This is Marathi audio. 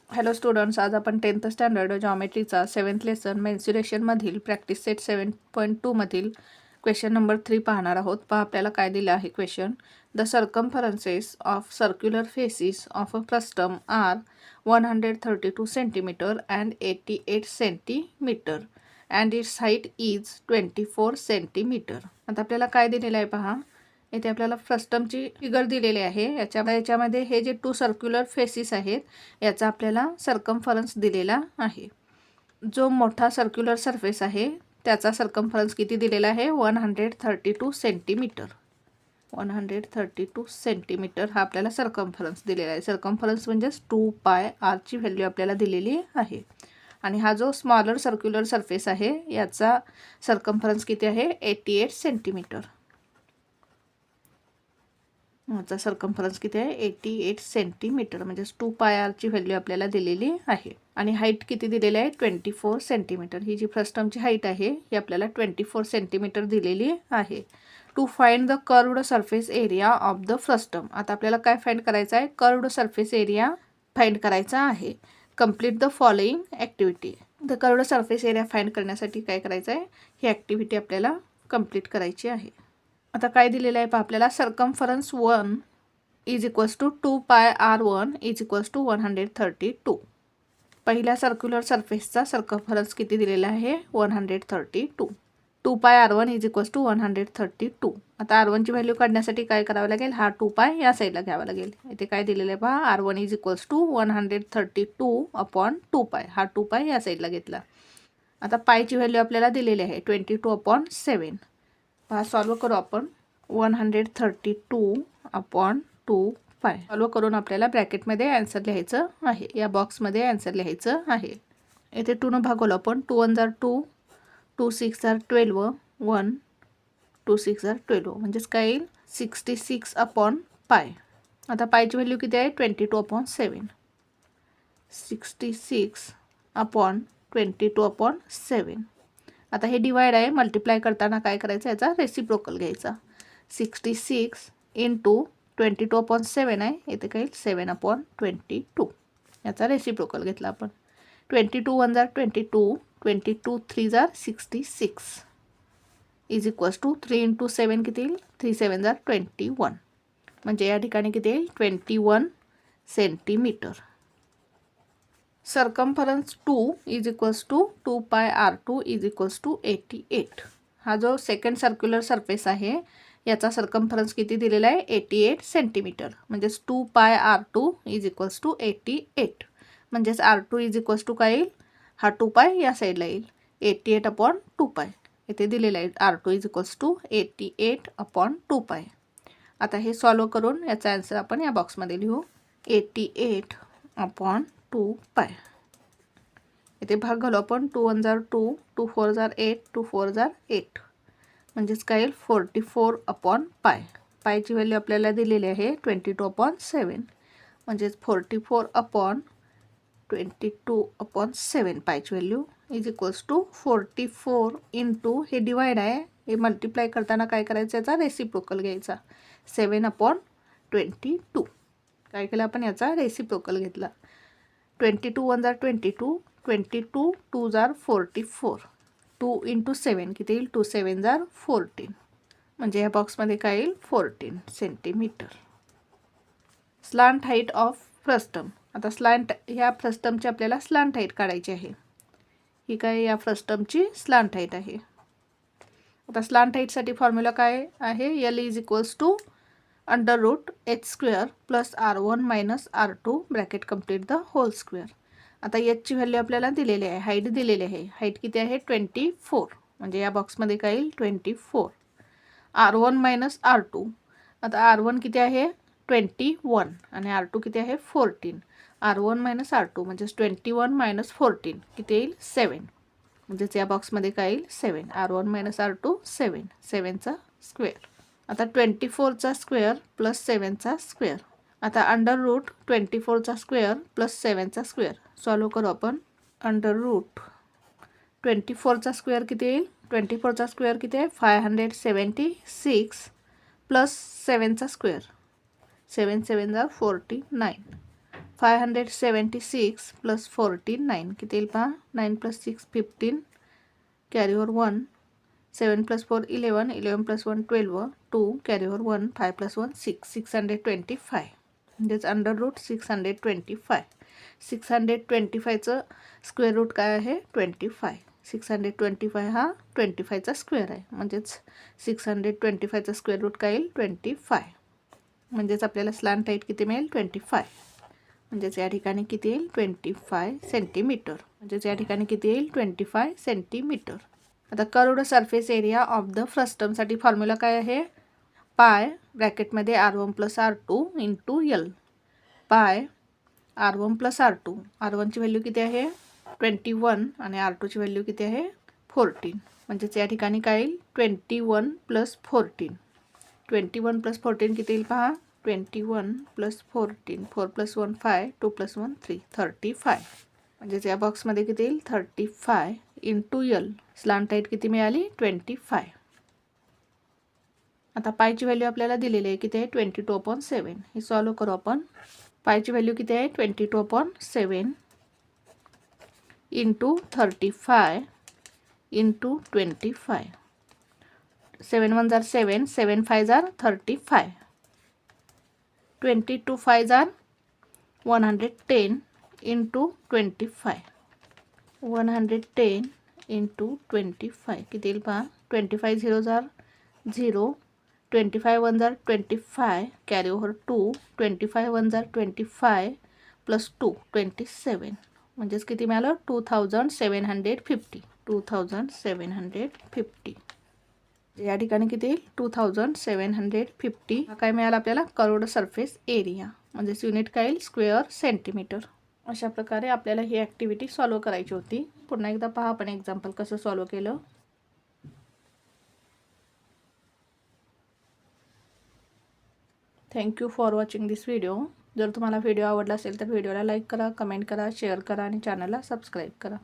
हॅलो स्टुडंट्स, आज आपण 10th स्टँडर्ड जॉमेट्रीचा 7th लेसन मेन्सुरेशनमधील प्रॅक्टिस सेट 7.2 मधील क्वेश्चन नंबर 3 पाहणार आहोत. पहा आपल्याला काय दिलं आहे question. The circumferences of circular faces of a frustum are 132 centimetre and 88 centimetre and its height is 24 centimetre. आता आपल्याला काय दिलेलं आहे पहा. इथे आपल्याला फ्रस्टमची फिगर दिलेली आहे. याच्यामध्ये हे जे 2 सर्क्युलर फेसिस आहेत याचा आपल्याला सर्कम्फरन्स दिलेला आहे. जो मोठा सर्क्युलर सरफेस आहे त्याचा सर्कम्फरन्स किती दिलेला आहे 132 सेंटीमीटर. 132 सेंटीमीटर हा आपल्याला सर्कम्फरन्स दिलेला आहे. सर्कम्फरन्स म्हणजेच 2πr ची व्हॅल्यू आपल्याला दिलेली आहे. आणि हा जो स्मॉलर सर्क्युलर सरफेस आहे याचा सर्कम्फरन्स किती आहे 88 सेंटीमीटर. याचा सर्कम्फरन्स किती आहे 88 सेंटीमीटर म्हणजेच 2πr ची व्हॅल्यू आपल्याला दिलेली आहे. आणि हाईट किती दिलेली आहे 24 सेंटीमीटर. ही जी फ्रस्टमची हाईट आहे ही आपल्याला 24 सेंटीमीटर दिलेली आहे. To find the curved surface area of the frustum. आता आपल्याला काय फाइंड करायचं आहे कर्व्ड सरफेस एरिया फाइंड करायचा आहे. Complete the following activity. The curved surface area find करण्यासाठी काय करायचं आहे ही ॲक्टिव्हिटी आपल्याला कंप्लीट करायची आहे. आता काय दिलेलं आहे पहा आपल्याला circumference 1 is equals to 2πr1 is equals to 132. पहिल्या सर्क्युलर सरफेसचा सर्कम्फरन्स किती दिलेला आहे 132. 2πr1 is equals to 132. आता r1 ची व्हॅल्यू काढण्यासाठी काय करावं लागेल हा 2π या साईडला घ्यावा लागेल. इथे काय दिलेलं आहे पहा r1 is equals to 132 upon 2π. हा 2π या साईडला घेतला. आता पायची व्हॅल्यू आपल्याला दिलेली आहे 22/7. पहा सॉल्व करू आपण. 132 अपॉन 2π सॉल्व करून आपल्याला ब्रॅकेटमध्ये आन्सर लिहायचं आहे. या बॉक्समध्ये आन्सर लिहायचं आहे. येथे 2 न भागवलं आपण. 2 1 जार 2, 2 6 जार 12, 1 2 6 जार 12 म्हणजेच काय येईल 66 अपॉन पाय. आता पायची व्हॅल्यू किती आहे 22/7. 66 अपॉन 22/7. आता हे डिवाइड आहे. मल्टिप्लाय करताना काय करायचं याचा रेसिप्रोकल घ्यायचा. 66 इंटू 22/7 आहे. इथे काय 7/22 याचा रेसिप्रोकल घेतला आपण. 22 1 जार 22, 22 3 जार 66 इज इक्वल्स टू 3 इंटू 7 किती येईल 3 7 जार 21. म्हणजे या ठिकाणी किती येईल 21 centimetre. Circumference 2 is equals to 2πr2 is equals to 88. हा जो सेकंड सर्क्युलर सरफेस आहे याचा सर्कम्फरन्स किती दिलेला आहे 88 सेंटीमीटर. म्हणजेच 2πr2 इज इक्वल्स टू 88. म्हणजेच r2 इज इक्वल्स टू काय येईल हा 2π या साईडला येईल 88/2π. इथे दिलेला आहे r2 इज इक्वल्स टू 88/2π. आता हे सॉल्व करून याचा आन्सर आपण या बॉक्समध्ये लिहू. 88/2π. इथे भाग घालू आपण. 2 1 जार 2, 2 4 जार 8, 2 4 जार 8 म्हणजेच काय येईल 44/π. पायची व्हॅल्यू आपल्याला दिलेली आहे 22/7 म्हणजेच 44/22/7 पायची value is equals to 44 into हे डिवाइड आहे. हे मल्टिप्लाय करताना काय करायचं याचा रेसिप्रोकल घ्यायचा 7/22. काय केलं आपण याचा रेसिप्रोकल घेतला. 22 1 जार 22, 22 2 जार 44, 2 इंटू 7 किती येईल 2 7 जार 14. म्हणजे या बॉक्समध्ये काय येईल 14 centimetre. Slant height of frustum. आता स्लांट ह्या फ्रस्टमची आपल्याला स्लांट हाईट काढायची आहे. ही काय या फ्रस्टमची स्लांट हाईट आहे. आता स्लांट हाईटसाठी फॉर्म्युला काय आहे L is equals to √h² plus r1 minus r2 bracket complete the whole square. आता याची व्हॅल्यू आपल्याला दिलेली आहे. हाईट दिलेली आहे. हाईट किती आहे 24. म्हणजे या बॉक्समध्ये काय येईल 24. r1 minus r2. आता r1 किती आहे 21 आणि r2 किती आहे 14. r1 मायनस r2 म्हणजेच 21 मायनस 14 किती येईल 7. म्हणजेच या बॉक्समध्ये काय येईल 7. r1 minus r2 7. 7चा स्क्वेअर. आता 24चा स्क्वेअर प्लस 7चा स्क्वेअर. आता √24चा स्क्वेअर प्लस 7चा स्क्वेअर सॉल्व करू आपण. √24चा स्क्वेअर किती येईल 24चा स्क्वेअर किती आहे 576 प्लस 7चा स्क्वेअर 7 7 जार 49 576 प्लस 14 9 किती येईल पहा. 9 plus 6 15 carry over 1 7 plus 4 11 11 plus 1 12 2 carry over 1 5 plus 1 6 625 म्हणजेच अंडर रूट 625. 625चं स्क्वेअर रूट काय आहे 25. 625 हा 25चा स्क्वेअर आहे म्हणजेच 625चा स्क्वेअर रूट काय येईल 25. म्हणजेच आपल्याला स्लॅन्ट हाईट किती मिळेल 25. म्हणजेच या ठिकाणी किती येईल 25 सेंटीमीटर. म्हणजेच या ठिकाणी किती येईल 25 सेंटीमीटर. आता curved surface area of the फ्रस्टमसाठी फॉर्म्युला काय आहे. पाय ब्रॅकेटमध्ये R1 plus R2 into L. पाय R1 प्लस R2. R1ची व्हॅल्यू किती आहे 21 आणि R2ची व्हॅल्यू किती आहे 14. म्हणजेच या ठिकाणी काय येईल 21 प्लस 14. 21 प्लस 14 किती येईल पहा. 21 प्लस 14 4 प्लस 1 5 2 प्लस 1 3 35. म्हणजेच या बॉक्समध्ये किती येईल 35 इंटू L. स्लॅन्ट हाईट किती मिळाली 25. आता पायची व्हॅल्यू आपल्याला दिलेली आहे किती आहे 22/7. हे सॉल्व करू आपण. पायची व्हॅल्यू किती आहे 22/7 इंटू 35 इंटू 25. 7 1 जार 7 7 5 जार 35. 22 5 जार 110 इंटू 25. 110 इंटू 25 किती येईल पहा. 25 0 जार 0 25 1 जार 25 कॅरी ओव्हर 2 25 1 जार 25 प्लस 2 27. म्हणजेच किती मिळालं 2750. 2750. या ठिकाणी किती येईल 2750. काय मिळालं आपल्याला कर्व्ड सरफेस एरिया. म्हणजेच युनिट काय येईल स्क्वेअर सेंटीमीटर. अशा प्रकारे आपल्याला ही ॲक्टिव्हिटी सॉल्व करायची होती. पुन्हा एकदा पहा आपण एक्झाम्पल कसं सॉल्व केलं. Thank you for watching this video. जर तुम्हाला व्हिडिओ आवडला असेल तर व्हिडिओला लाईक करा, कमेंट करा, शेअर करा आणि चॅनलला सबस्क्राईब करा.